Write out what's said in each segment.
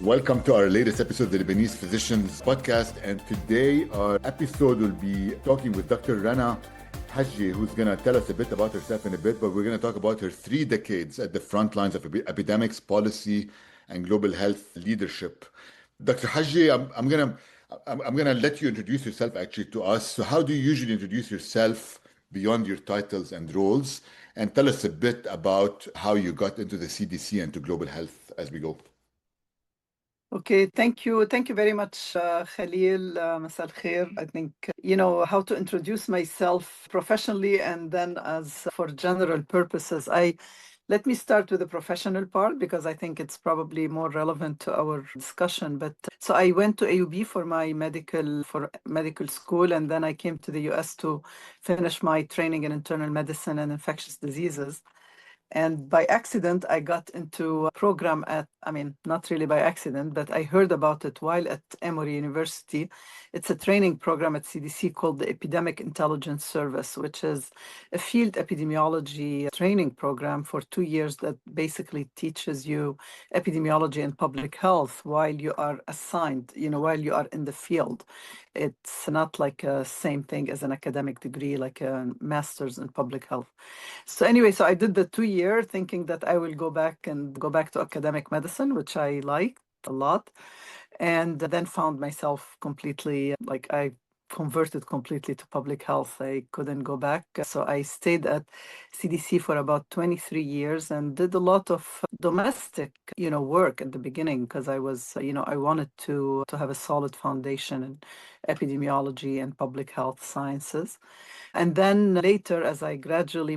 Welcome to our latest episode of the Lebanese Physicians Podcast. And today our episode will be talking with Dr. Rana Hajjeh, who's going to tell us a bit about herself in a bit, but we're going to talk about her 3 decades at the front lines of epidemics, policy, and global health leadership. Dr. Hajjeh, I'm gonna let you introduce yourself actually to us. So how do you usually introduce yourself beyond your titles and roles? And tell us a bit about how you got into the CDC and to global health as we go. Okay, thank you. Thank you very much, Khalil. Masal khair. I think, how to introduce myself professionally and then as for general purposes. Let me start with the professional part because I think it's probably more relevant to our discussion. But so I went to AUB for my medical school, and then I came to the US to finish my training in internal medicine and infectious diseases. And by accident, I got into a program not really by accident, but I heard about it while at Emory University. It's a training program at CDC called the Epidemic Intelligence Service, which is a field epidemiology training program for 2 years that basically teaches you epidemiology and public health while you are assigned, while you are in the field. It's not like the same thing as an academic degree, like a master's in public health. So anyway, so I did the 2 year thinking that I will go back to academic medicine, which I liked a lot, and then found myself completely, like I converted completely to public health. I couldn't go back. So I stayed at CDC for about 23 years and did a lot of domestic, work at the beginning because I was, I wanted to have a solid foundation in epidemiology and public health sciences. And then later, as I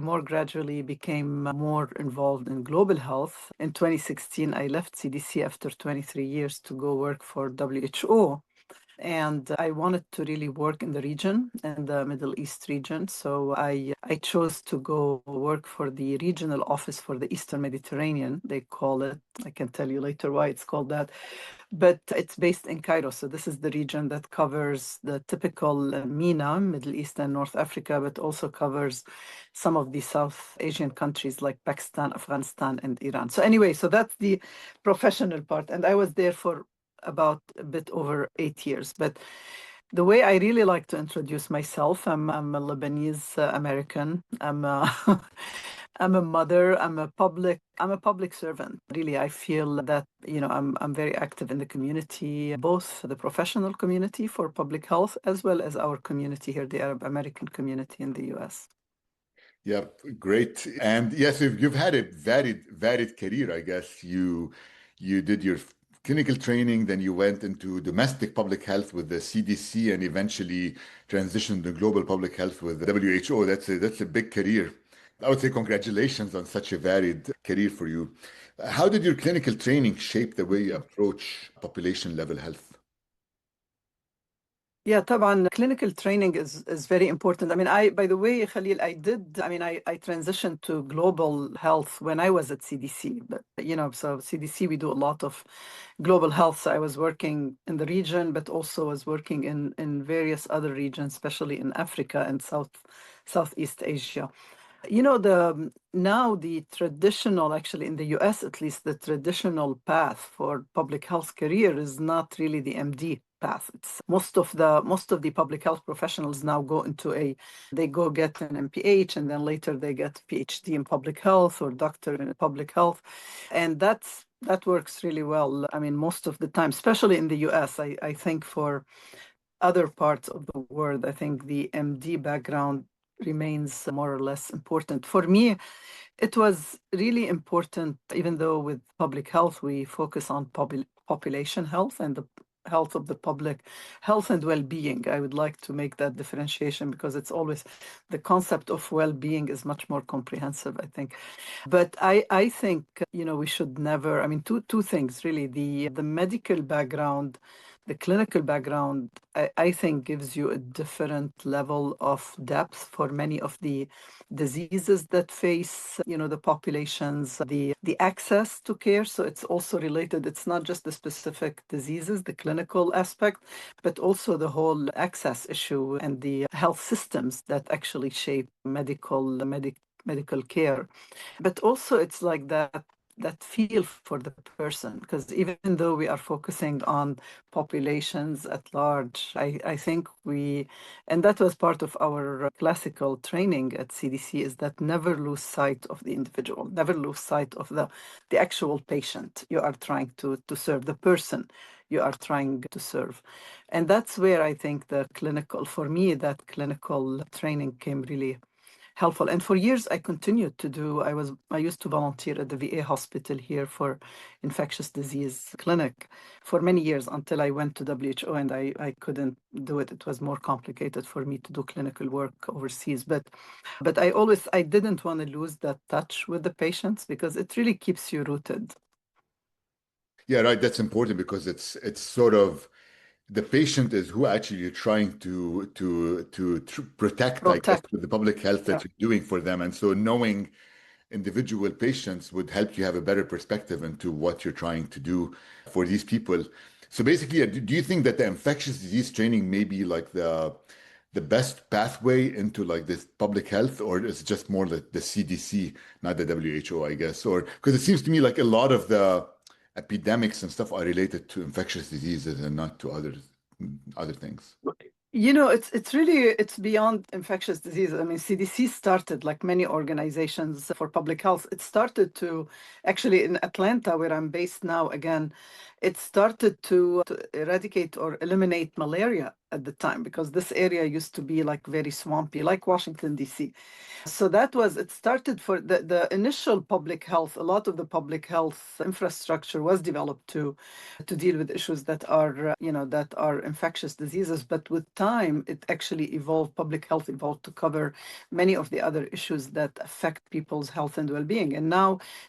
more gradually became more involved in global health, in 2016, I left CDC after 23 years to go work for WHO. And I wanted to really work in the region, in the Middle East region. So I chose to go work for the regional office for the Eastern Mediterranean, they call it. I can tell you later why it's called that. But it's based in Cairo. So this is the region that covers the typical MENA, Middle East and North Africa, but also covers some of the South Asian countries like Pakistan, Afghanistan, and Iran. So anyway, so that's the professional part. And I was there for about a bit over 8 years. But the way I really like to introduce myself, I'm a Lebanese American. I'm a mother. I'm a public servant. Really, I feel that I'm very active in the community, both the professional community for public health as well as our community here, the Arab American community in the U.S. Yeah, great. And yes, you've had a varied career, I guess. You did your clinical training, then you went into domestic public health with the CDC and eventually transitioned to global public health with the WHO. That's a big career. I would say congratulations on such a varied career for you. How did your clinical training shape the way you approach population level health? Yeah, طبعا clinical training is very important. By the way, Khalil, I transitioned to global health when I was at CDC, but so CDC, we do a lot of global health. So I was working in the region, but also was working in various other regions, especially in Africa and Southeast Asia. Now the traditional, actually in the US at least, the traditional path for public health career is not really the MD path. It's most of the public health professionals now they go get an MPH and then later they get PhD in public health or doctor in public health. And that works really well. Most of the time, especially in the US, I think for other parts of the world, I think the MD background remains more or less important. For me, it was really important, even though with public health, we focus on population health and the health of the public, health and well-being. I would like to make that differentiation because it's always the concept of well-being is much more comprehensive, I think. But I think, we should never, two things really, the medical background, the clinical background, I think gives you a different level of depth for many of the diseases that face, the populations, the access to care. So it's also related. It's not just the specific diseases, the clinical aspect, but also the whole access issue and the health systems that actually shape medical care. But also it's like that that feel for the person, because even though we are focusing on populations at large, I think and that was part of our classical training at CDC, is that never lose sight of the individual, never lose sight of the actual patient you are trying to serve, the person you are trying to serve. And that's where I think for me, that clinical training came really helpful. And for years, I continued to do, I used to volunteer at the VA hospital here for infectious disease clinic for many years until I went to WHO, and I couldn't do it. It was more complicated for me to do clinical work overseas. But I didn't want to lose that touch with the patients, because it really keets you rooted. Yeah, right. That's important because it's sort of the patient is who actually you're trying to protect, I guess, Protect. with the public health Yeah. that you're doing for them. And so knowing individual patients would help you have a better perspective into what you're trying to do for these people. So basically, do you think that the infectious disease training may be like the best pathway into like this public health, or is it just more like the CDC, not the WHO, I guess? Or because it seems to me like a lot of the epidemics and stuff are related to infectious diseases and not to other things. It's beyond infectious disease. I mean, CDC started, like many organizations for public health. It started to actually in Atlanta, where I'm based now. Again, it started to eradicate or eliminate malaria at the time, because this area used to be like very swampy, like Washington, D.C. So it started for the initial public health. A lot of the public health infrastructure was developed to deal with issues that are infectious diseases. But with time, it actually evolved. Public health evolved to cover many of the other issues that affect people's health and well-being. And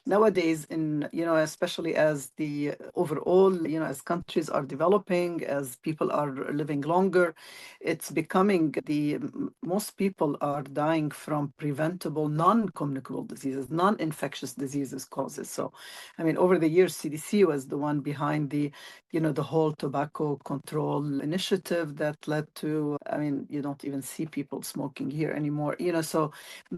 nowadays, especially as the overall, as countries are developing, as people are living longer, it's becoming most people are dying from preventable, non-communicable diseases, non-infectious diseases causes. So, I mean, over the years, CDC was the one behind the whole tobacco control initiative that led to, I mean, you don't even see people smoking here anymore, so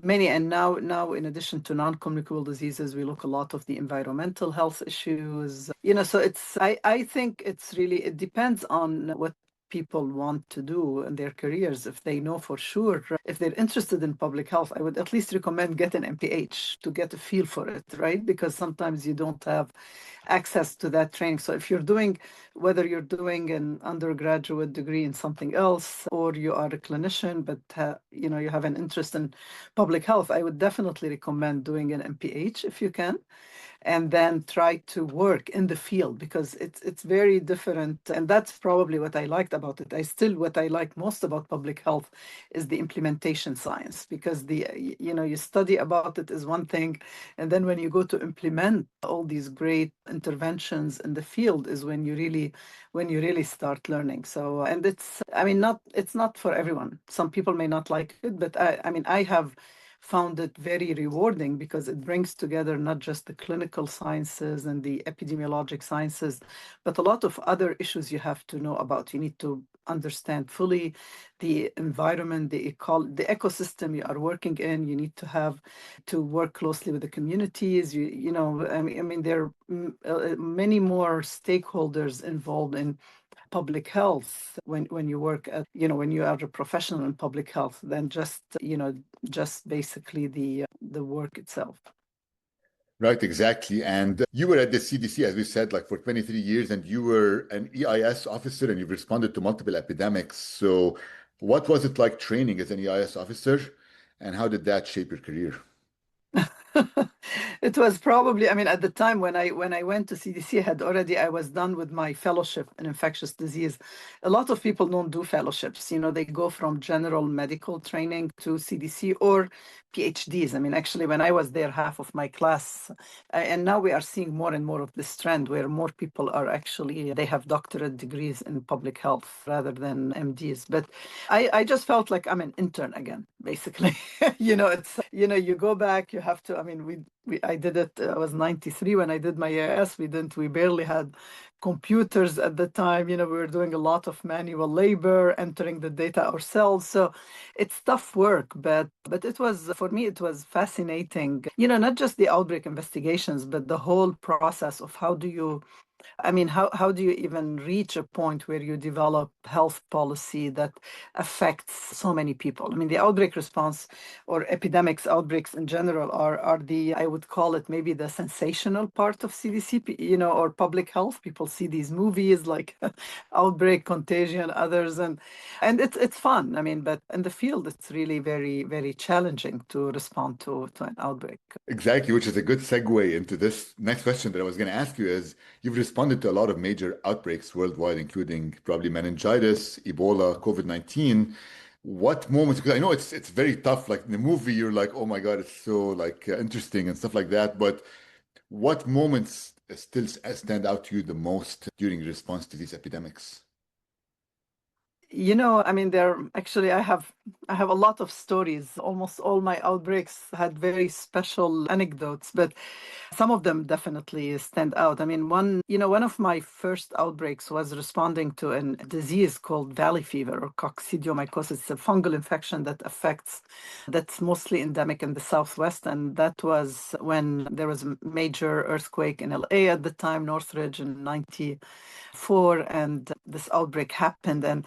many. And now in addition to non-communicable diseases, we look a lot of the environmental health issues, so I think it depends on what people want to do in their careers. If they know for sure, if they're interested in public health, I would at least recommend get an MPH to get a feel for it, right? Because sometimes you don't have access to that training. So whether you're doing an undergraduate degree in something else, or you are a clinician, but you have an interest in public health, I would definitely recommend doing an MPH if you can, and then try to work in the field, because it's very different. And that's probably what I liked about it. What I like most about public health is the implementation science, because you study about it is one thing, and then when you go to implement all these great interventions in the field is when you really start learning. So, and it's not for everyone. Some people may not like it, but I have found it very rewarding, because it brings together not just the clinical sciences and the epidemiologic sciences, but a lot of other issues you have to know about. You need to understand fully the environment, the ecosystem you are working in. You need to work closely with the communities. There are many more stakeholders involved in public health when you work when you are a professional in public health, than just basically the work itself. Right, exactly. And you were at the CDC, as we said, like for 23 years, and you were an EIS officer and you've responded to multiple epidemics. So, what was it like training as an EIS officer, and how did that shape your career? It was probably, at the time when I went to CDC, I was done with my fellowship in infectious disease. A lot of people don't do fellowships. They go from general medical training to CDC or PhDs. Actually, when I was there, half of my class, and now we are seeing more and more of this trend where more people they have doctorate degrees in public health rather than MDs. But I just felt like I'm an intern again, basically. You go back, you have to, I did it. I was 93 when I did my AS. We barely had computers at the time. We were doing a lot of manual labor, entering the data ourselves. So it's tough work, but it was, for me, it was fascinating. Not just the outbreak investigations, but the whole process of how do you even reach a point where you develop health policy that affects so many people? The outbreak response or epidemics, outbreaks in general are I would call it maybe the sensational part of CDC, or public health. People see these movies like Outbreak, Contagion, others, and it's fun. But in the field, it's really very, very challenging to respond to an outbreak. Exactly, which is a good segue into this next question that I was going to ask you is you've responded to a lot of major outbreaks worldwide, including probably meningitis, Ebola, COVID-19. What moments, because I know it's very tough, like in the movie, you're like, oh my God, it's so like interesting and stuff like that. But what moments still stand out to you the most during your response to these epidemics? There actually I have a lot of stories. Almost all my outbreaks had very special anecdotes, but some of them definitely stand out. One of my first outbreaks was responding to a disease called valley fever or coccidiomycosis. It's a fungal infection that's mostly endemic in the Southwest. And that was when there was a major earthquake in LA at the time, Northridge in 94, and this outbreak happened. And,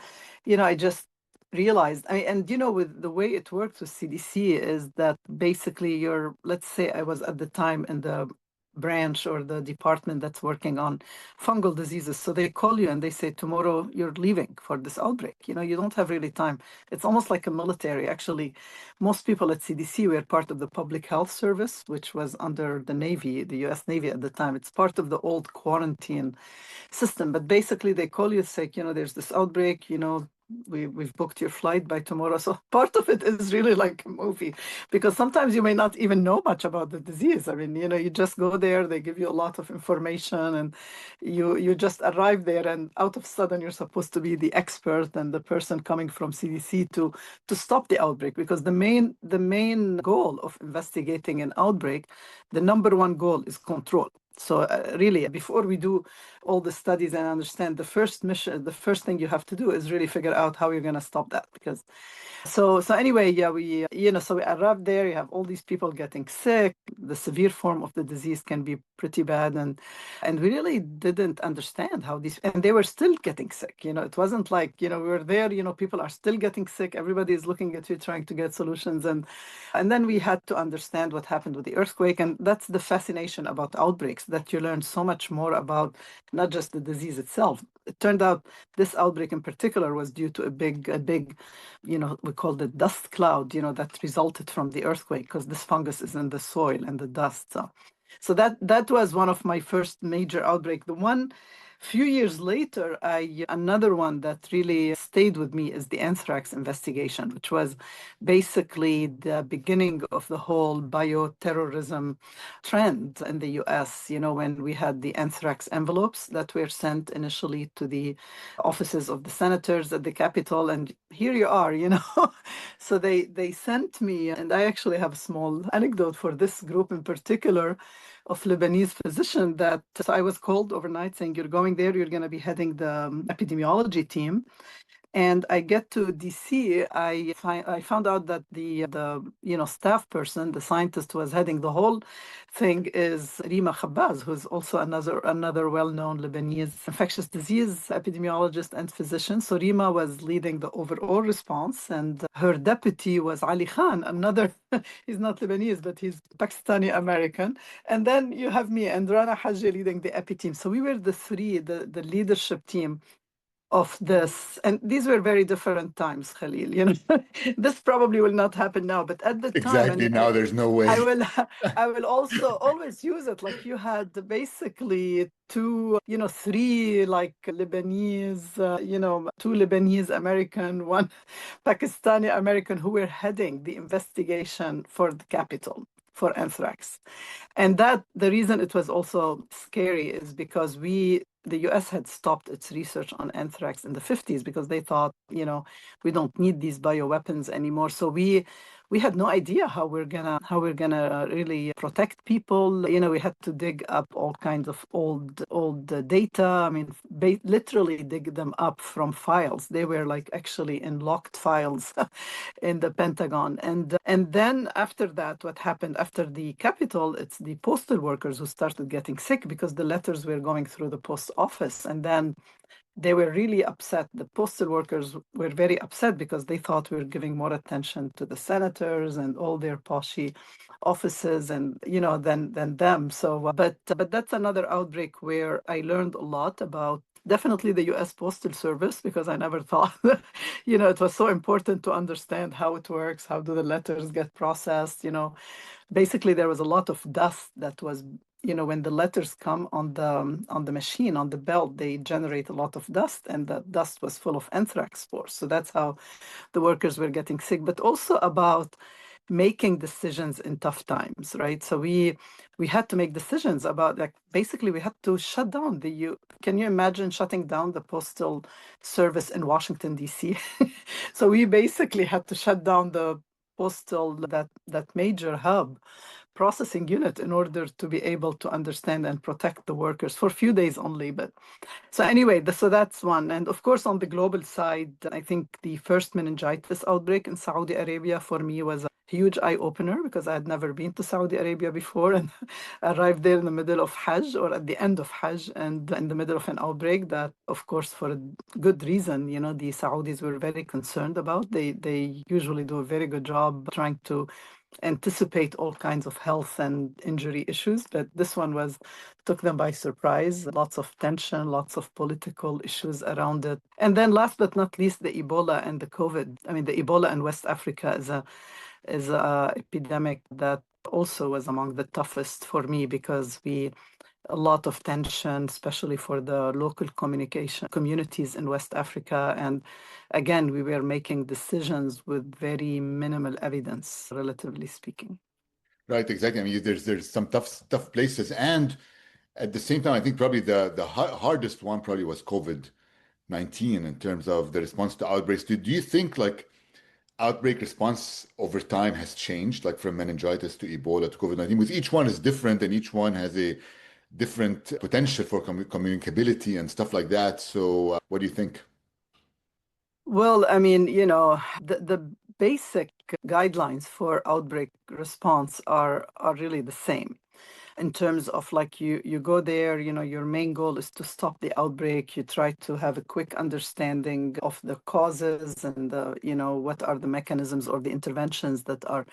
I just realized, with the way it works with CDC is that basically let's say I was at the time in the branch or the department that's working on fungal diseases. So they call you and they say, tomorrow you're leaving for this outbreak. You don't have really time. It's almost like a military. Actually, most people at CDC were part of the Public Health Service, which was under the Navy, the US Navy at the time. It's part of the old quarantine system. But basically they call you and say, there's this outbreak, we've booked your flight by tomorrow. So part of it is really like a movie, because sometimes you may not even know much about the disease. You just go there, they give you a lot of information, and you just arrive there, and out of sudden you're supposed to be the expert and the person coming from CDC to stop the outbreak, because the main goal of investigating an outbreak, the number one goal is control. So really, before we do all the studies and understand the first mission, the first thing you have to do is really figure out how you're going to stop that. Because so anyway, yeah, we arrived there. You have all these people getting sick. The severe form of the disease can be pretty bad, and we really didn't understand how and they were still getting sick. It wasn't like we were there. People are still getting sick. Everybody is looking at you, trying to get solutions, and then we had to understand what happened with the earthquake, and that's the fascination about outbreaks, that you learn so much more about not just the disease itself. It turned out this outbreak in particular was due to a big, we called it dust cloud, that resulted from the earthquake, because this fungus is in the soil and the dust. So that was one of my first major outbreak. The one few years later, another one that really stayed with me is the anthrax investigation, which was basically the beginning of the whole bioterrorism trend in the US, when we had the anthrax envelopes that were sent initially to the offices of the senators at the Capitol. And here you are, So they sent me, and I actually have a small anecdote for this group in particular, of Lebanese physician so I was called overnight saying, you're going there, you're going to be heading the epidemiology team. And I get to DC, I found out that the staff person, the scientist who was heading the whole thing, is Rana Hajjeh, who's also another well-known Lebanese infectious disease epidemiologist and physician. So Rima was leading the overall response, and her deputy was Ali Khan, another, he's not Lebanese, but he's Pakistani American. And then you have me and Rana Hajjeh leading the epi team. So we were the leadership team of this, and these were very different times, Khalil. This probably will not happen now, but at the time, Exactly. Now there's no way. I will also always use it. Like, you had basically three like Lebanese, two Lebanese American, one Pakistani American, who were heading the investigation for the Capitol for anthrax. And that the reason it was also scary is because the US had stopped its research on anthrax in the 50s, because they thought, we don't need these bioweapons anymore. So we we had no idea how we're gonna really protect people. You know, we had to dig up all kinds of old data. I mean, literally dig them up from files. They were like actually in locked files in the Pentagon. And then after that, what happened after the Capitol, it's the postal workers who started getting sick because the letters were going through the post office. And then they were really upset. The postal workers were very upset because they thought we were giving more attention to the senators and all their poshy offices and, you know, than them. So, but that's another outbreak where I learned a lot about definitely the U.S. Postal Service, because I never thought, you know, it was so important to understand how it works, how do the letters get processed, you know. Basically, there was a lot of dust that was, you know, when the letters come on the machine, on the belt, they generate a lot of dust, and that dust was full of anthrax spores. So that's how the workers were getting sick, but also about making decisions in tough times, right? So we had to make decisions about, like, basically we had to shut down can you imagine shutting down the postal service in Washington, D.C.? So we basically had to shut down the postal, that major hub processing unit, in order to be able to understand and protect the workers for a few days only. But so anyway, so that's one. And of course, on the global side, I think the first meningitis outbreak in Saudi Arabia for me was a huge eye-opener, because I had never been to Saudi Arabia before, and arrived there in the middle of Hajj, or at the end of Hajj, and in the middle of an outbreak that, of course, for a good reason, you know, the Saudis were very concerned about. They usually do a very good job trying to anticipate all kinds of health and injury issues, but this one took them by surprise. Lots of tension, lots of political issues around it. And then last but not least, the Ebola and the COVID. I mean, the Ebola in West Africa is a epidemic that also was among the toughest for me, because a lot of tension, especially for the local communities in West Africa. And again, we were making decisions with very minimal evidence, relatively speaking. Right, exactly. I mean, there's some tough places, and at the same time, I think probably the hardest one probably was COVID-19 in terms of the response to outbreaks. Do you think like outbreak response over time has changed, like from meningitis to Ebola to COVID-19? With each one is different, and each one has a different potential for communicability and stuff like that. So, what do you think? Well, I mean, you know, the basic guidelines for outbreak response are really the same, in terms of, like, you go there, you know, your main goal is to stop the outbreak. You try to have a quick understanding of the causes and you know, what are the mechanisms or the interventions that are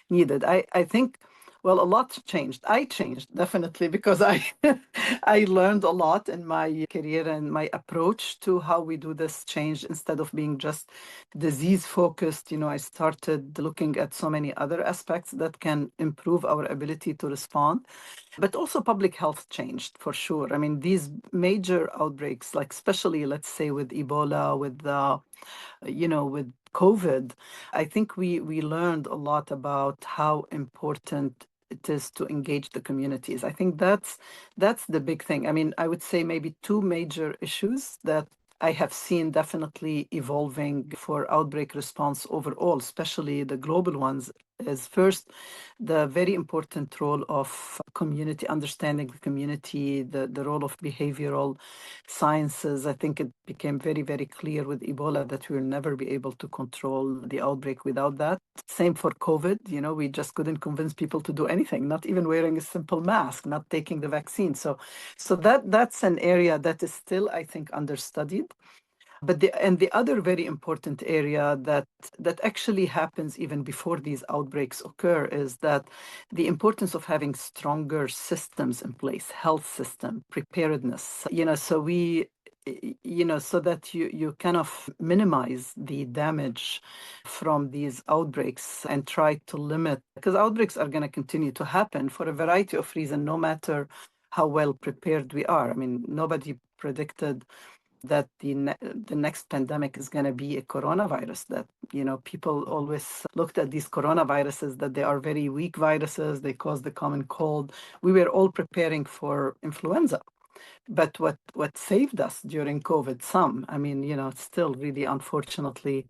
needed. I think, well, a lot changed. I changed definitely, because I I learned a lot in my career, and my approach to how we do this changed. Instead of being just disease focused, you know, I started looking at so many other aspects that can improve our ability to respond. But also public health changed for sure. I mean, these major outbreaks, like especially, let's say, with Ebola, you know, with COVID, I think we learned a lot about how important it is to engage the communities. I think that's the big thing. I mean, I would say maybe two major issues that I have seen definitely evolving for outbreak response overall, especially the global ones, is first the very important role of community, understanding the community, the role of behavioral sciences. I think it became very, very clear with Ebola that we will never be able to control the outbreak without that. Same for COVID, you know, we just couldn't convince people to do anything, not even wearing a simple mask, not taking the vaccine. So that's an area that is still, I think, understudied. But the other very important area that actually happens even before these outbreaks occur is that the importance of having stronger systems in place, health system, preparedness, you know, so so that you kind of minimize the damage from these outbreaks and try to limit, because outbreaks are going to continue to happen for a variety of reasons, no matter how well prepared we are. I mean, nobody predicted that the next pandemic is going to be a coronavirus. That, you know, people always looked at these coronaviruses that they are very weak viruses, they cause the common cold. We were all preparing for influenza. But what saved us during COVID, I mean, it's still really, unfortunately,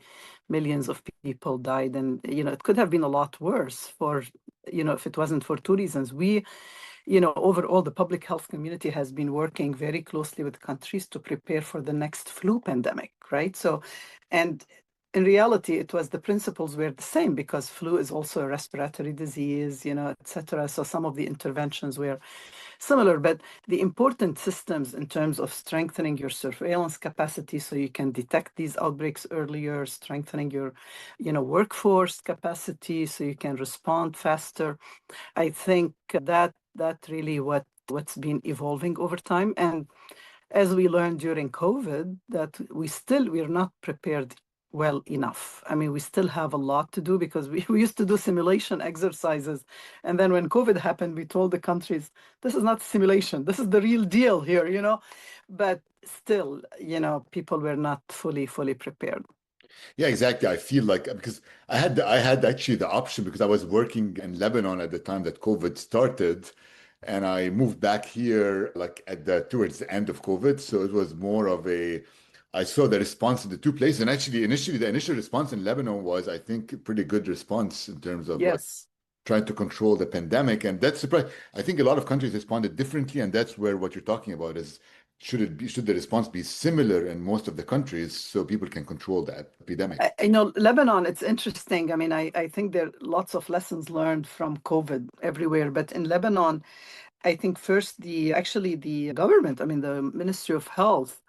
millions of people died. And, it could have been a lot worse if it wasn't for two reasons. Overall, the public health community has been working very closely with countries to prepare for the next flu pandemic, right? So, and in reality, it was the principles were the same because flu is also a respiratory disease, et cetera. So some of the interventions were similar, but the important systems in terms of strengthening your surveillance capacity so you can detect these outbreaks earlier, strengthening your, workforce capacity so you can respond faster. I think that really what's been evolving over time. And as we learned during COVID, that we're not prepared well enough. I mean, we still have a lot to do because we used to do simulation exercises. And then when COVID happened, we told the countries, this is not simulation, this is the real deal here. But still, people were not fully prepared. Yeah, exactly. I feel like because I had actually the option because I was working in Lebanon at the time that COVID started, and I moved back here like towards the end of COVID. So it was more of I saw the response in the two places, and actually initially the initial response in Lebanon was, I think, a pretty good response in terms of like Yes. trying to control the pandemic, and that's surprising. I think a lot of countries responded differently, and that's where what you're talking about is should the response be similar in most of the countries so people can control the epidemic? Lebanon, it's interesting. I mean, I think there are lots of lessons learned from COVID everywhere, but in Lebanon, I think first the government, I mean, the Ministry of Health,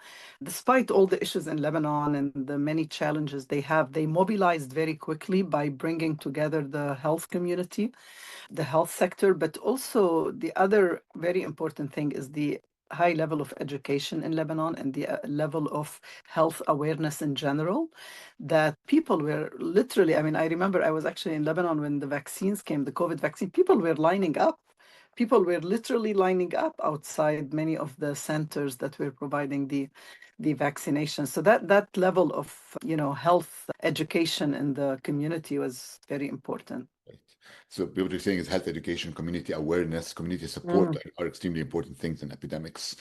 despite all the issues in Lebanon and the many challenges they mobilized very quickly by bringing together the health community, the health sector, but also the other very important thing is the high level of education in Lebanon and the level of health awareness in general, that people were literally, I mean, I remember I was actually in Lebanon when the vaccines came, the COVID vaccine, people were lining up. People were literally lining up outside many of the centers that were providing the vaccination. So that level of, health education in the community was very important. Right. So what you're saying is health education, community awareness, community support Mm. are extremely important things in epidemics.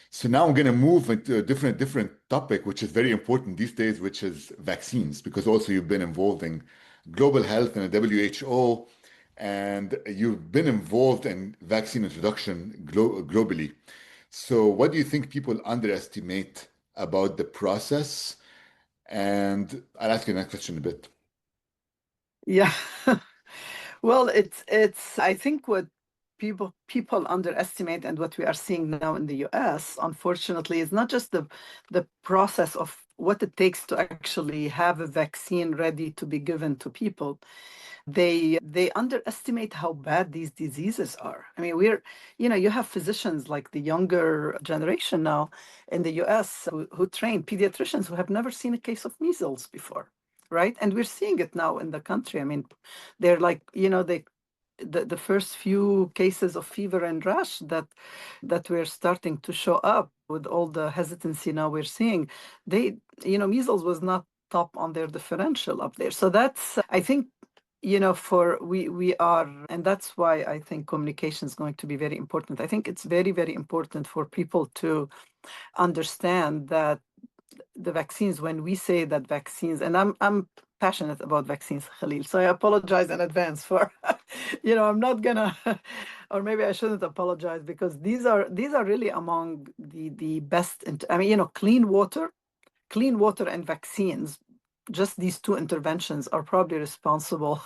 So now I'm going to move into a different topic, which is very important these days, which is vaccines, because also you've been involved in global health and the WHO, and you've been involved in vaccine introduction globally. So what do you think people underestimate about the process? And I'll ask you the next question in a bit. Yeah. Well, it's I think what people underestimate and what we are seeing now in the US, unfortunately, is not just the process of what it takes to actually have a vaccine ready to be given to people. They underestimate how bad these diseases are. I mean, you have physicians like the younger generation now in the US who train pediatricians who have never seen a case of measles before, right? And we're seeing it now in the country. I mean, they're like, the first few cases of fever and rash that we're starting to show up with all the hesitancy now we're seeing, measles was not top on their differential up there. So that's, I think, for we are, and that's why I think communication is going to be very important. I think it's very, very important for people to understand that the vaccines, when we say that vaccines, and I'm passionate about vaccines, Khalil, so I apologize in advance for, I'm not gonna, or maybe I shouldn't apologize because these are really among the best. I mean, clean water and vaccines, just these two interventions are probably responsible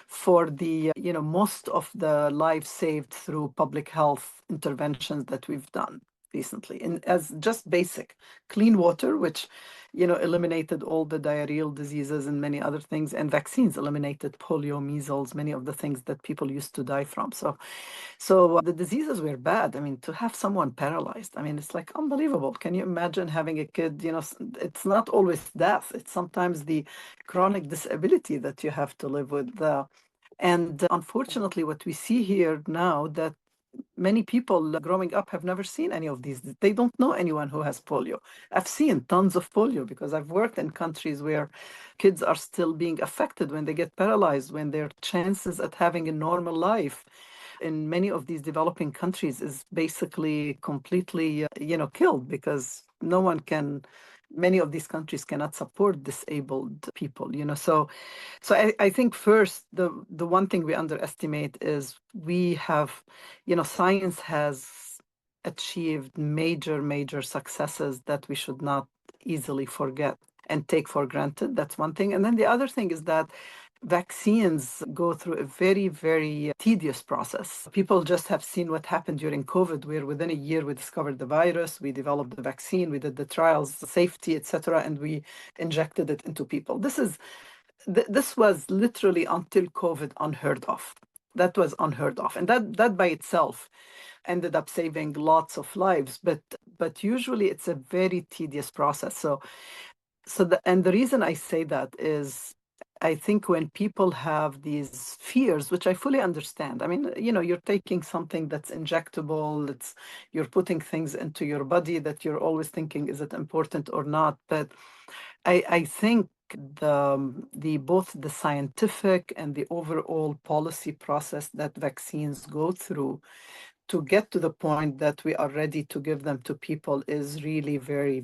for the, most of the lives saved through public health interventions that we've done recently. And as just basic clean water, which, eliminated all the diarrheal diseases and many other things, and vaccines eliminated polio, measles, many of the things that people used to die from. So the diseases were bad. I mean, to have someone paralyzed, I mean, it's like unbelievable. Can you imagine having a kid? It's not always death. It's sometimes the chronic disability that you have to live with. And unfortunately, what we see here now that many people growing up have never seen any of these. They don't know anyone who has polio. I've seen tons of polio because I've worked in countries where kids are still being affected when they get paralyzed, when their chances at having a normal life in many of these developing countries is basically completely, killed because many of these countries cannot support disabled people, So I think first, the one thing we underestimate is we have, science has achieved major successes that we should not easily forget and take for granted. That's one thing. And then the other thing is that vaccines go through a very tedious process. People just have seen what happened during COVID, where within a year we discovered the virus, we developed the vaccine, we did the trials, the safety, etc., and we injected it into people. This was literally until COVID unheard of. That was unheard of, and that by itself ended up saving lots of lives. But usually it's a very tedious process. And the reason I say that is, I think when people have these fears, which I fully understand. I mean, you're taking something that's injectable, you're putting things into your body that you're always thinking, is it important or not? But I think both the scientific and the overall policy process that vaccines go through to get to the point that we are ready to give them to people is really very,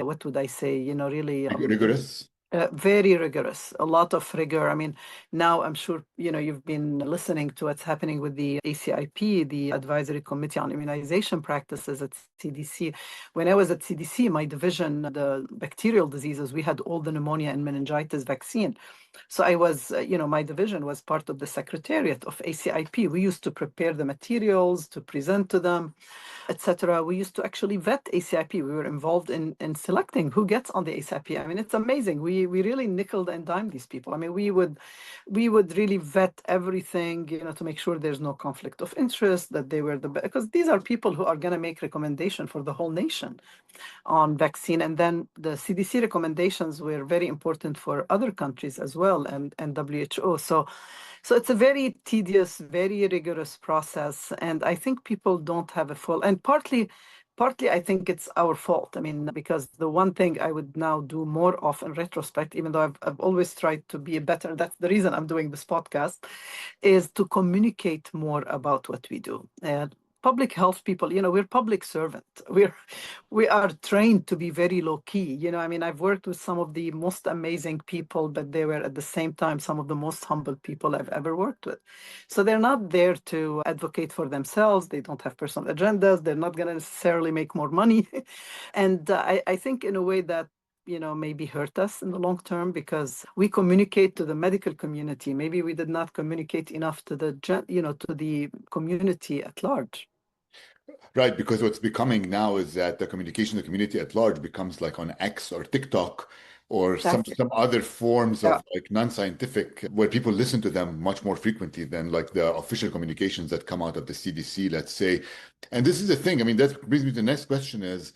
what would I say, really Rigorous. very rigorous, a lot of rigor. I mean, now I'm sure, you've been listening to what's happening with the ACIP, the Advisory Committee on Immunization Practices at CDC. When I was at CDC, my division, the bacterial diseases, we had all the pneumonia and meningitis vaccine. So I was, my division was part of the secretariat of ACIP. We used to prepare the materials to present to them, etc. We used to actually vet ACIP. We were involved in selecting who gets on the ACIP. I mean, it's amazing. We really nickeled and dimed these people. I mean, we would really vet everything, to make sure there's no conflict of interest, that they were because these are people who are going to make recommendation for the whole nation on vaccine. And then the CDC recommendations were very important for other countries as well, and WHO. So it's a very tedious, very rigorous process. And I think people don't have a full, and partly I think it's our fault. I mean, because the one thing I would now do more of in retrospect, even though I've always tried to be better, that's the reason I'm doing this podcast, is to communicate more about what we do. And public health people, we're public servant. We are trained to be very low key. I mean, I've worked with some of the most amazing people, but they were at the same time some of the most humble people I've ever worked with. So they're not there to advocate for themselves. They don't have personal agendas. They're not going to necessarily make more money. And I think in a way that maybe hurt us in the long term, because we communicate to the medical community. Maybe we did not communicate enough to to the community at large. Right, because what's becoming now is that the communication, the community at large becomes like on X or TikTok or Exactly. some other forms Yeah. of like non-scientific, where people listen to them much more frequently than like the official communications that come out of the CDC, let's say. And this is the thing. I mean, that brings me to the next question is,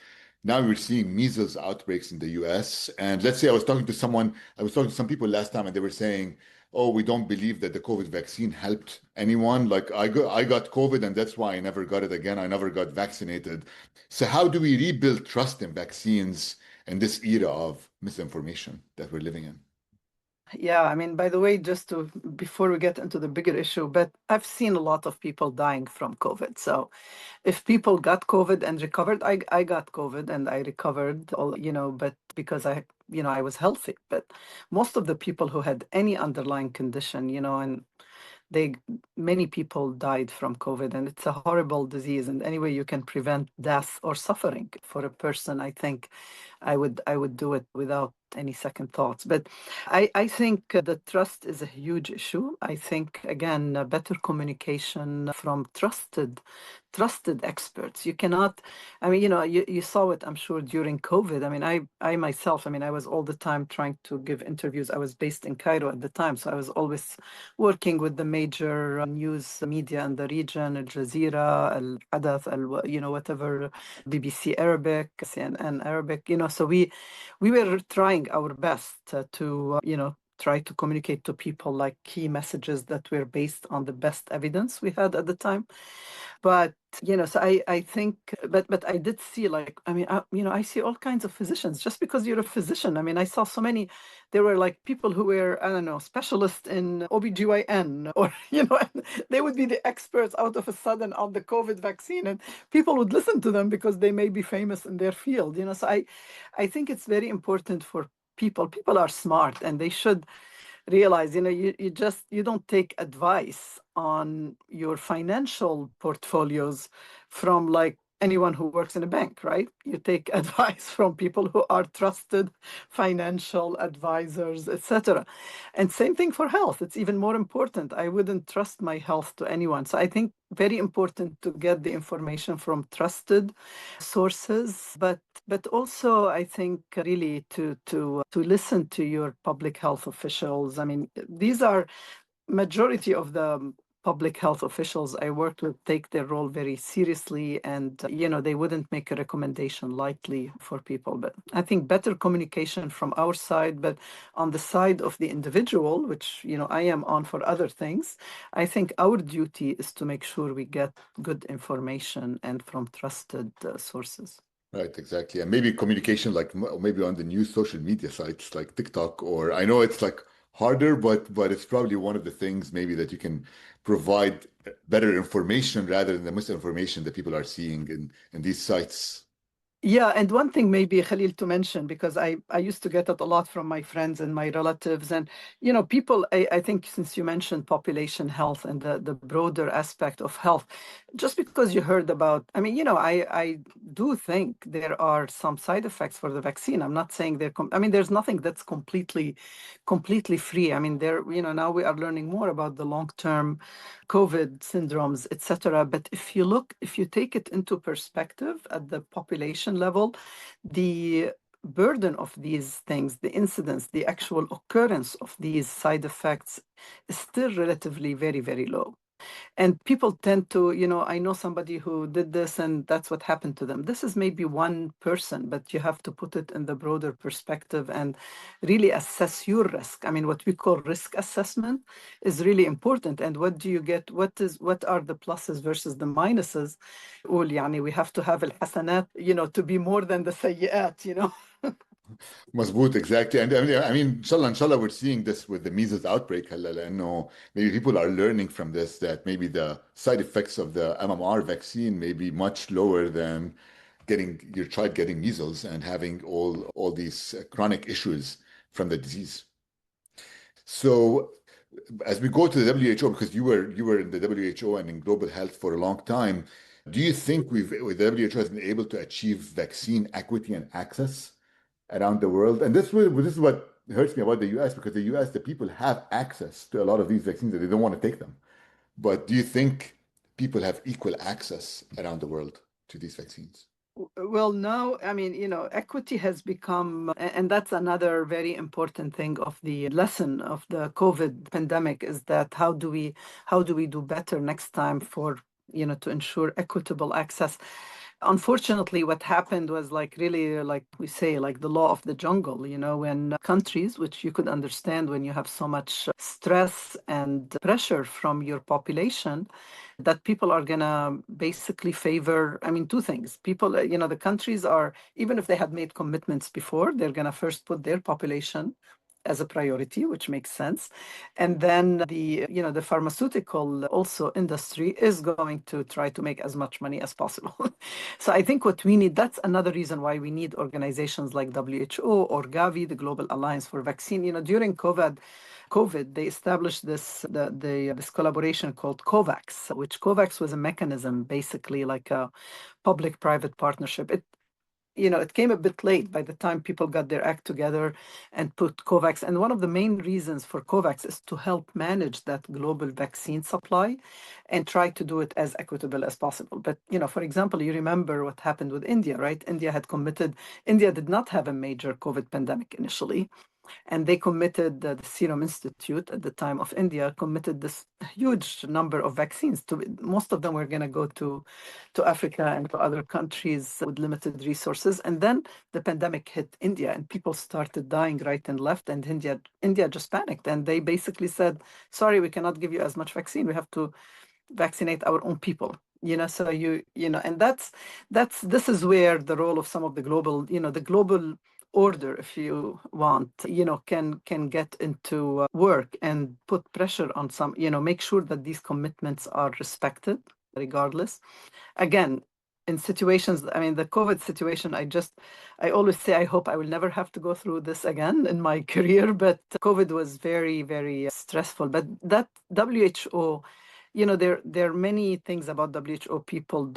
now we're seeing measles outbreaks in the US. And let's say I was talking to some people last time, and they were saying, oh, we don't believe that the COVID vaccine helped anyone. Like I got COVID, and that's why I never got it again. I never got vaccinated. So how do we rebuild trust in vaccines in this era of misinformation that we're living in? Yeah, I mean, by the way, before we get into the bigger issue, but I've seen a lot of people dying from COVID. So if people got COVID and recovered, I got COVID and I recovered, but because I was healthy. But most of the people who had any underlying condition, and they many people died from COVID, and it's a horrible disease. And any way you can prevent death or suffering for a person, I think I would do it without any second thoughts. But I think the trust is a huge issue. I think, again, better communication from trusted experts. You cannot, I mean, you saw it, I'm sure, during COVID. I mean, I myself, I mean, I was all the time trying to give interviews. I was based in Cairo at the time, so I was always working with the major news media in the region, Al Jazeera, Al Hadath, whatever, BBC Arabic, CNN Arabic, so we were trying our best to try to communicate to people like key messages that were based on the best evidence we had at the time. But so I think, but I did see, like, I mean, I see all kinds of physicians. Just because you're a physician, I mean, I saw so many. There were like people who were, I don't know, specialists in OBGYN, or and they would be the experts out of a sudden on the COVID vaccine, and people would listen to them because they may be famous in their field. So I think it's very important for people. People are smart, and they should realize, you don't take advice on your financial portfolios from like anyone who works in a bank, right? You take advice from people who are trusted financial advisors, etc. And same thing for health. It's even more important. I wouldn't trust my health to anyone. So I think very important to get the information from trusted sources, but also I think really to listen to your public health officials. I mean, these are majority of the public health officials I worked with take their role very seriously, and they wouldn't make a recommendation lightly for people. But I think better communication from our side, but on the side of the individual, which I am on for other things, I think our duty is to make sure we get good information and from trusted sources. Right, exactly. And maybe communication, like maybe on the new social media sites like TikTok, or I know it's like harder, but it's probably one of the things maybe that you can provide better information rather than the misinformation that people are seeing in these sites. Yeah, and one thing maybe, Khalil, to mention, because I used to get it a lot from my friends and my relatives, and people, I think since you mentioned population health and the broader aspect of health, just because you heard about, I mean, I do think there are some side effects for the vaccine. I'm not saying I mean, there's nothing that's completely free. I mean, now we are learning more about the long-term COVID syndromes, etc. But if you take it into perspective at the population level, the burden of these things, the incidence, the actual occurrence of these side effects is still relatively very, very low. And people tend to, I know somebody who did this and that's what happened to them. This is maybe one person, but you have to put it in the broader perspective and really assess your risk. I mean, what we call risk assessment is really important. And what do you get? What are the pluses versus the minuses? We have to have al-hasanat, to be more than the sayyi'at. Mazboot, exactly. And I mean, inshallah, we're seeing this with the measles outbreak. I know maybe people are learning from this that maybe the side effects of the MMR vaccine may be much lower than getting your child getting measles and having all these chronic issues from the disease. So as we go to the WHO, because you were in the WHO and in global health for a long time, do you think the WHO has been able to achieve vaccine equity and access around the world? And this is what hurts me about the US, because the US, the people have access to a lot of these vaccines that they don't want to take them. But do you think people have equal access around the world to these vaccines? Well, now, I mean, equity has become, and that's another very important thing of the lesson of the COVID pandemic, is that how do we do better next time for, to ensure equitable access? Unfortunately, what happened was like really, like we say, like the law of the jungle, when countries, which you could understand when you have so much stress and pressure from your population, that people are going to basically favor, I mean, two things. People, the countries are, even if they had made commitments before, they're going to first put their population as a priority, which makes sense. And then the pharmaceutical also industry is going to try to make as much money as possible. So I think what we need, that's another reason why we need organizations like WHO or Gavi, the Global Alliance for Vaccine. During COVID, they established this collaboration called COVAX, which COVAX was a mechanism, basically like a public-private partnership. It came a bit late by the time people got their act together and put COVAX. And one of the main reasons for COVAX is to help manage that global vaccine supply and try to do it as equitable as possible. But, for example, you remember what happened with India, right? India did not have a major COVID pandemic initially. And they committed, the Serum Institute at the time of India committed this huge number of vaccines. Most of them were going to go to Africa and to other countries with limited resources. And then the pandemic hit India and people started dying right and left. And India just panicked. And they basically said, sorry, we cannot give you as much vaccine. We have to vaccinate our own people. So and this is where the role of some of the global, the global order, if you want, can get into work and put pressure on some, make sure that these commitments are respected regardless. Again, in situations, I mean, the COVID situation, I always say, I hope I will never have to go through this again in my career, but COVID was very, very stressful. But that WHO, there are many things about WHO people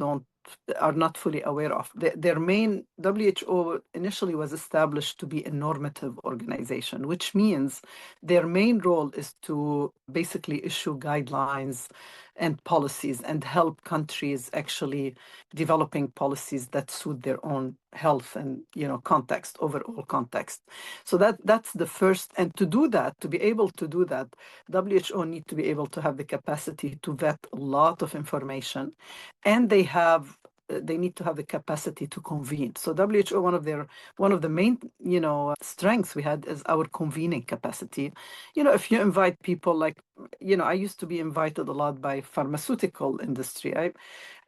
are not fully aware of. Their main WHO initially was established to be a normative organization, which means their main role is to basically issue guidelines and policies and help countries actually developing policies that suit their own health and context, overall context. So that's the first. And to do that, to be able to do that, WHO need to be able to have the capacity to vet a lot of information, and they need to have the capacity to convene. So WHO, one of the main strengths we had is our convening capacity. If you invite people like, I used to be invited a lot by pharmaceutical industry.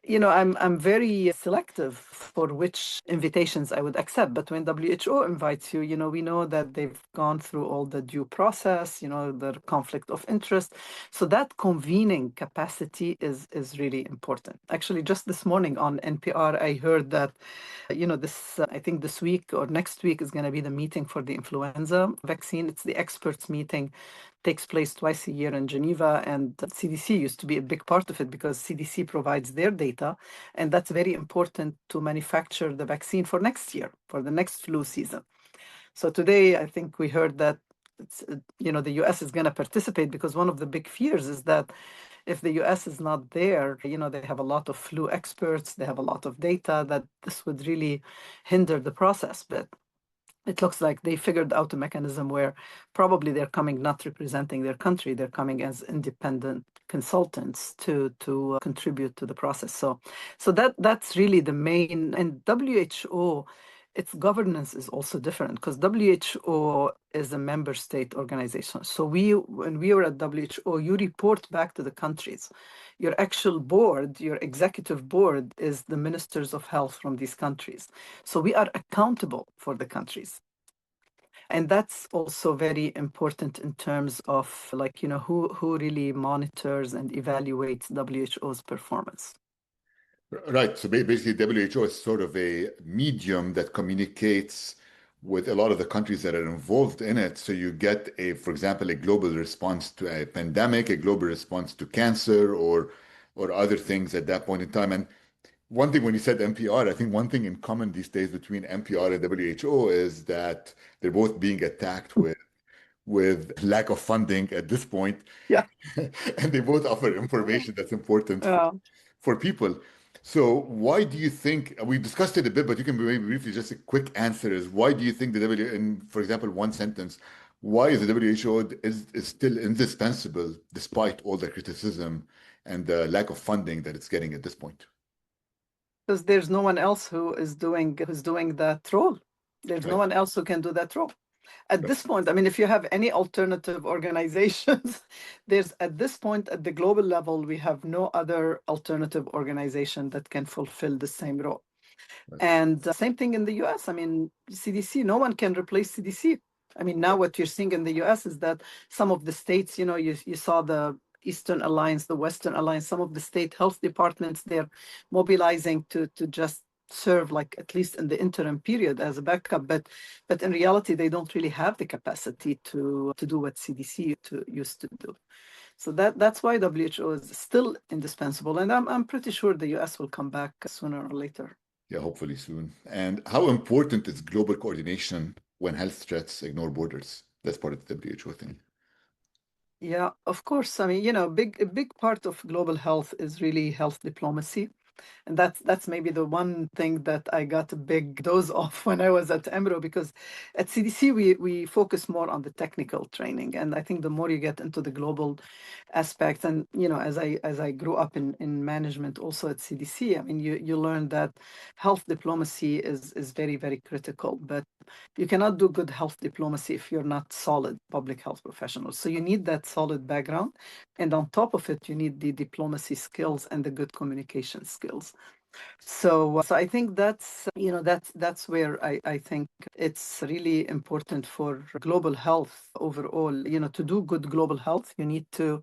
I'm very selective for which invitations I would accept. But when WHO invites you, we know that they've gone through all the due process, the conflict of interest. So that convening capacity is really important. Actually, just this morning on NPR, I heard that, I think this week or next week is going to be the meeting for the influenza vaccine. It's the experts meeting, takes place twice a year in Geneva, and CDC used to be a big part of it because CDC provides their data, and that's very important to manufacture the vaccine for next year, for the next flu season. So today, I think we heard that the US is going to participate because one of the big fears is that if the US is not there, they have a lot of flu experts, they have a lot of data, that this would really hinder the process. But it looks like they figured out a mechanism where probably they're coming not representing their country, they're coming as independent consultants to contribute to the process. So that's really the main. And WHO, its governance is also different because WHO is a member state organization. So when we were at WHO, you report back to the countries. Your actual board, your executive board, is the ministers of health from these countries. So we are accountable for the countries. And that's also very important in terms of who really monitors and evaluates WHO's performance. Right. So basically, WHO is sort of a medium that communicates with a lot of the countries that are involved in it. So you get for example, a global response to a pandemic, a global response to cancer, or other things at that point in time. And one thing when you said NPR, I think one thing in common these days between NPR and WHO is that they're both being attacked with lack of funding at this point. Yeah. And they both offer information that's important Yeah. for people. So why do you think, we discussed it a bit, but you can maybe briefly, just a quick answer is, why do you think for example, one sentence, why is the WHO is still indispensable despite all the criticism and the lack of funding that it's getting at this point? Because there's no one else who's doing that role. There's no one else who can do that role. At this point, I mean, if you have any alternative organizations, at this point, at the global level, we have no other alternative organization that can fulfill the same role. Right. And same thing in the US. I mean, CDC, no one can replace CDC. I mean, now what you're seeing in the US is that some of the states, you saw the Eastern Alliance, the Western Alliance, some of the state health departments, they're mobilizing to just serve, like, at least in the interim period as a backup, but in reality they don't really have the capacity to do what CDC used to do. So that's why WHO is still indispensable, and I'm pretty sure the US will come back sooner or later. Yeah, hopefully soon. And how important is global coordination when health threats ignore borders? That's part of the WHO thing. Yeah, of course. I mean, a big part of global health is really health diplomacy. And that's maybe the one thing that I got a big dose of when I was at Emro, because at CDC we focus more on the technical training. And I think the more you get into the global aspects, and as I grew up in management also at CDC, I mean you learn that health diplomacy is very, very critical. But you cannot do good health diplomacy if you're not solid public health professionals. So you need that solid background. And on top of it, you need the diplomacy skills and the good communication skills. So I think that's where I think it's really important for global health overall. To do good global health, you need to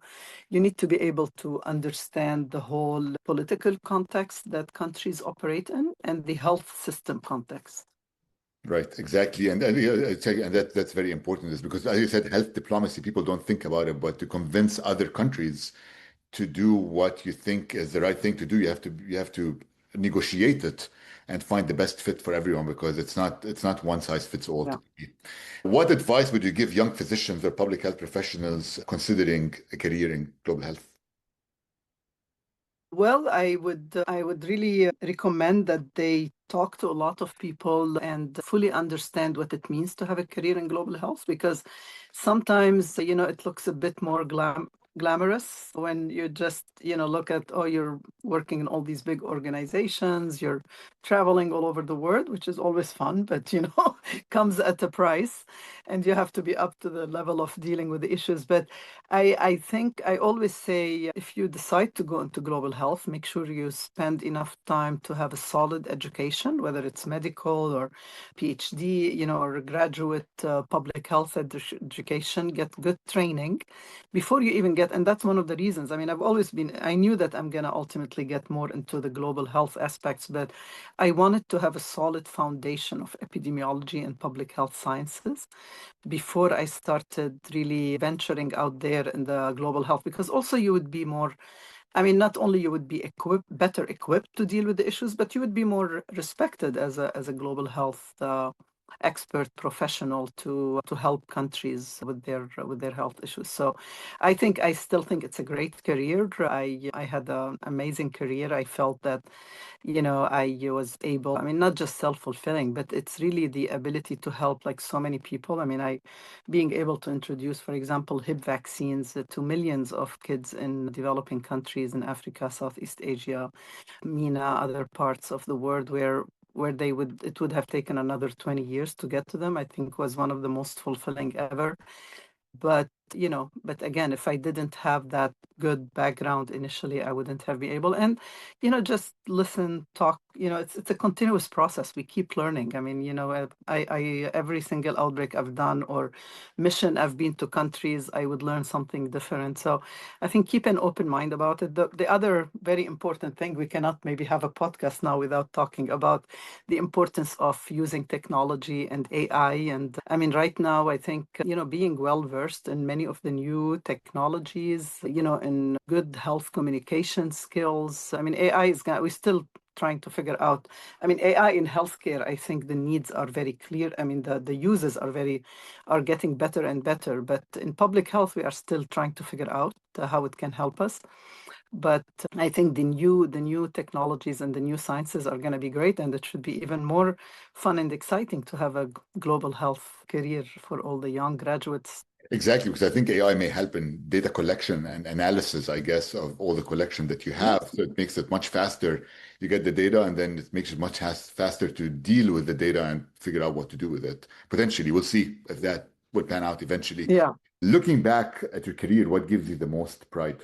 be able to understand the whole political context that countries operate in and the health system context. Right, exactly. And that's very important is because, as you said, health diplomacy, people don't think about it, but to convince other countries to do what you think is the right thing to do, you have to negotiate it and find the best fit for everyone because it's not one size fits all. Yeah. What advice would you give young physicians or public health professionals considering a career in global health? Well, I would really recommend that they talk to a lot of people and fully understand what it means to have a career in global health, because sometimes, it looks a bit more glamorous when you just, look at, oh, you're working in all these big organizations, you're traveling all over the world, which is always fun, but, comes at a price, and you have to be up to the level of dealing with the issues. But I think I always say if you decide to go into global health, make sure you spend enough time to have a solid education, whether it's medical or PhD, or graduate public health education, get good training before you even get, and that's one of the reasons. I mean, I knew that I'm going to ultimately get more into the global health aspects, but I wanted to have a solid foundation of epidemiology and public health sciences before I started really venturing out there in the global health, because also you would be more, I mean, not only you would be better equipped to deal with the issues, but you would be more respected as a global health expert professional to help countries with their health issues. So I still think it's a great career. I had an amazing career. I felt that I was able, I mean, not just self-fulfilling, but it's really the ability to help like so many people. I mean, being able to introduce, for example, Hib vaccines to millions of kids in developing countries in Africa, Southeast Asia, MENA, other parts of the world where it would have taken another 20 years to get to them, I think was one of the most fulfilling ever. But again, if I didn't have that good background initially, I wouldn't have been able. And, just listen, talk, it's a continuous process. We keep learning. I mean, I every single outbreak I've done or mission I've been to countries, I would learn something different. So I think keep an open mind about it. The other very important thing, we cannot maybe have a podcast now without talking about the importance of using technology and AI. And I mean, right now, I think, being well versed in many of the new technologies, in good health communication skills. I mean, we're still trying to figure out. I mean, AI in healthcare, I think the needs are very clear. I mean, the uses are getting better and better. But in public health, we are still trying to figure out how it can help us. But I think the new technologies and the new sciences are going to be great, and it should be even more fun and exciting to have a global health career for all the young graduates. Exactly, because I think AI may help in data collection and analysis, I guess, of all the collection that you have. So it makes it much faster. You get the data, and then it makes it much faster to deal with the data and figure out what to do with it. Potentially, we'll see if that will pan out eventually. Yeah. Looking back at your career, what gives you the most pride?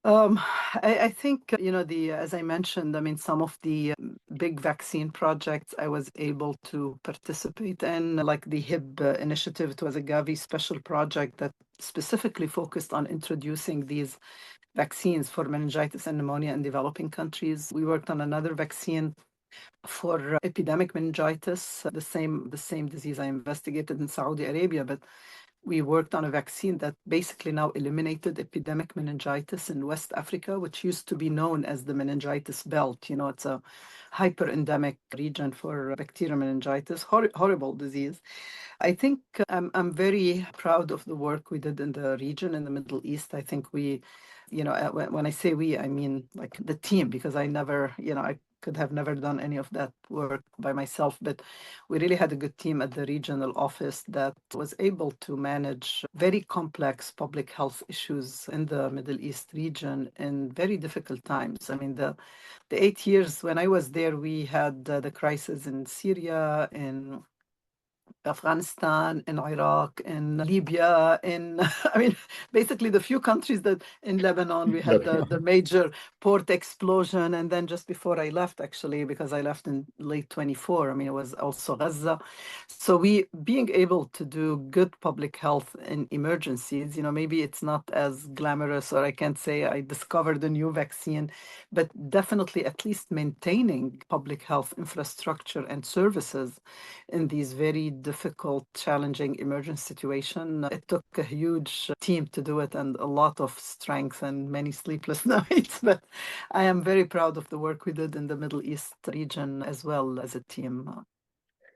I think, as I mentioned, I mean, some of the big vaccine projects I was able to participate in, like the HIB initiative. It was a Gavi special project that specifically focused on introducing these vaccines for meningitis and pneumonia in developing countries. We worked on another vaccine for epidemic meningitis, the same disease I investigated in Saudi Arabia, but we worked on a vaccine that basically now eliminated epidemic meningitis in West Africa, which used to be known as the meningitis belt. It's a hyper-endemic region for bacterial meningitis, horrible disease. I think I'm very proud of the work we did in the region in the Middle East. I think we when I say we, I mean like the team, because I never, I could have never done any of that work by myself, but we really had a good team at the regional office that was able to manage very complex public health issues in the Middle East region in very difficult times. I mean, the 8 years when I was there, we had the crisis in Syria, in Afghanistan, in Iraq, in Libya, I mean, basically the few countries that in Lebanon, we had the major port explosion. And then just before I left, actually, because I left in late 24, I mean, it was also Gaza. So being able to do good public health in emergencies, maybe it's not as glamorous, or I can't say I discovered a new vaccine, but definitely at least maintaining public health infrastructure and services in these very difficult, challenging emergency situation. It took a huge team to do it, and a lot of strength and many sleepless nights. But I am very proud of the work we did in the Middle East region as well as a team.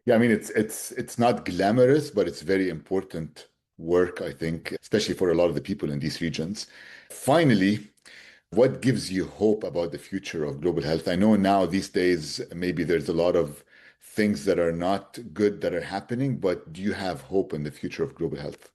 Yeah, I mean, it's not glamorous, but it's very important work, I think, especially for a lot of the people in these regions. Finally, what gives you hope about the future of global health? I know now these days, maybe there's a lot of things that are not good that are happening, but do you have hope in the future of global health?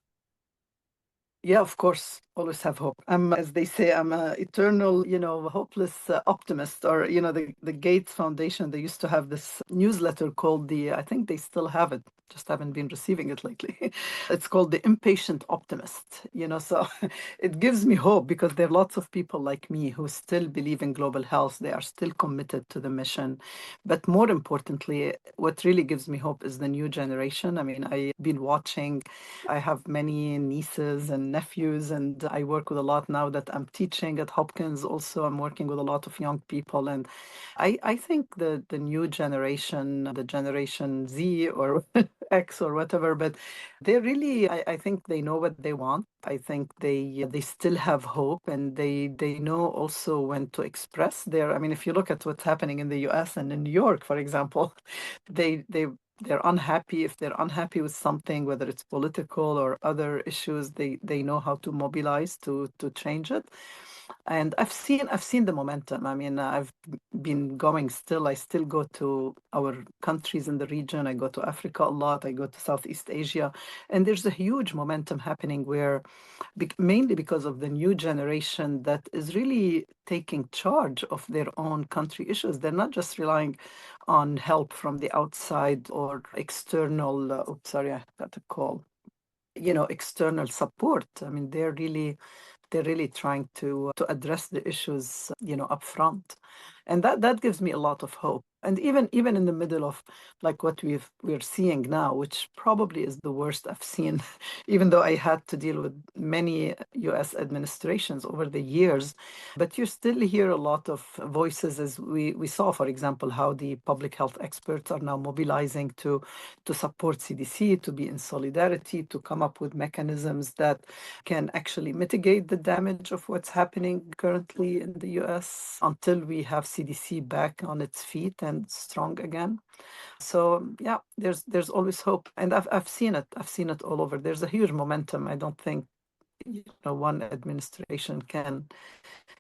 Yeah, of course. Always have hope. As they say, I'm an eternal, hopeless optimist. Or, the Gates Foundation, they used to have this newsletter called I think they still have it, just haven't been receiving it lately. It's called The Impatient Optimist, so it gives me hope because there are lots of people like me who still believe in global health. They are still committed to the mission. But more importantly, what really gives me hope is the new generation. I mean, I've been watching, I have many nieces and nephews, and I work with a lot now that I'm teaching at Hopkins. Also, I'm working with a lot of young people. And I think the new generation, the Generation Z or X or whatever, but they really, I think they know what they want. I think they still have hope, and they know also when to express their, I mean, if you look at what's happening in the US and in New York, for example, they're unhappy. If they're unhappy with something, whether it's political or other issues, they know how to mobilize to change it. And I've seen the momentum. I mean, I've been going still. I still go to our countries in the region. I go to Africa a lot. I go to Southeast Asia. And there's a huge momentum happening where, mainly because of the new generation that is really taking charge of their own country issues. They're not just relying on help from the outside or external, oops, sorry, I got a call, external support. I mean, they're really trying to address the issues, up front. And that gives me a lot of hope. And even in the middle of like what we're seeing now, which probably is the worst I've seen, even though I had to deal with many US administrations over the years, but you still hear a lot of voices, as we saw, for example, how the public health experts are now mobilizing to support CDC, to be in solidarity, to come up with mechanisms that can actually mitigate the damage of what's happening currently in the US until we have CDC back on its feet and strong again. So yeah, there's always hope, and I've seen it. I've seen it all over. There's a huge momentum. I don't think one administration can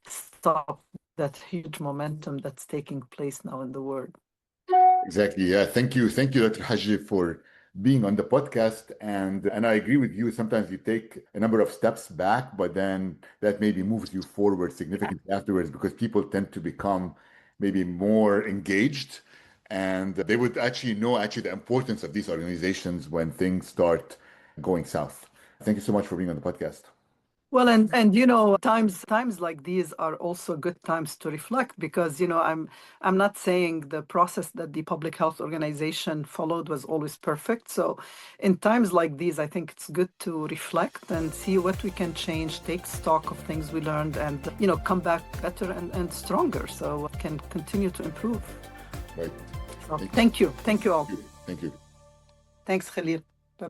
stop that huge momentum that's taking place now in the world. Exactly. Yeah. Thank you, Dr. Hajjeh, for being on the podcast. And I agree with you. Sometimes you take a number of steps back, but then that maybe moves you forward significantly afterwards because people tend to become maybe more engaged, and they would actually know the importance of these organizations when things start going south. Thank you so much for being on the podcast. Well, and times like these are also good times to reflect because I'm not saying the process that the Public Health Organization followed was always perfect. So in times like these, I think it's good to reflect and see what we can change, take stock of things we learned, and come back better and stronger, so we can continue to improve. Right. So, thank you all. Thank you. Thanks, Khalil.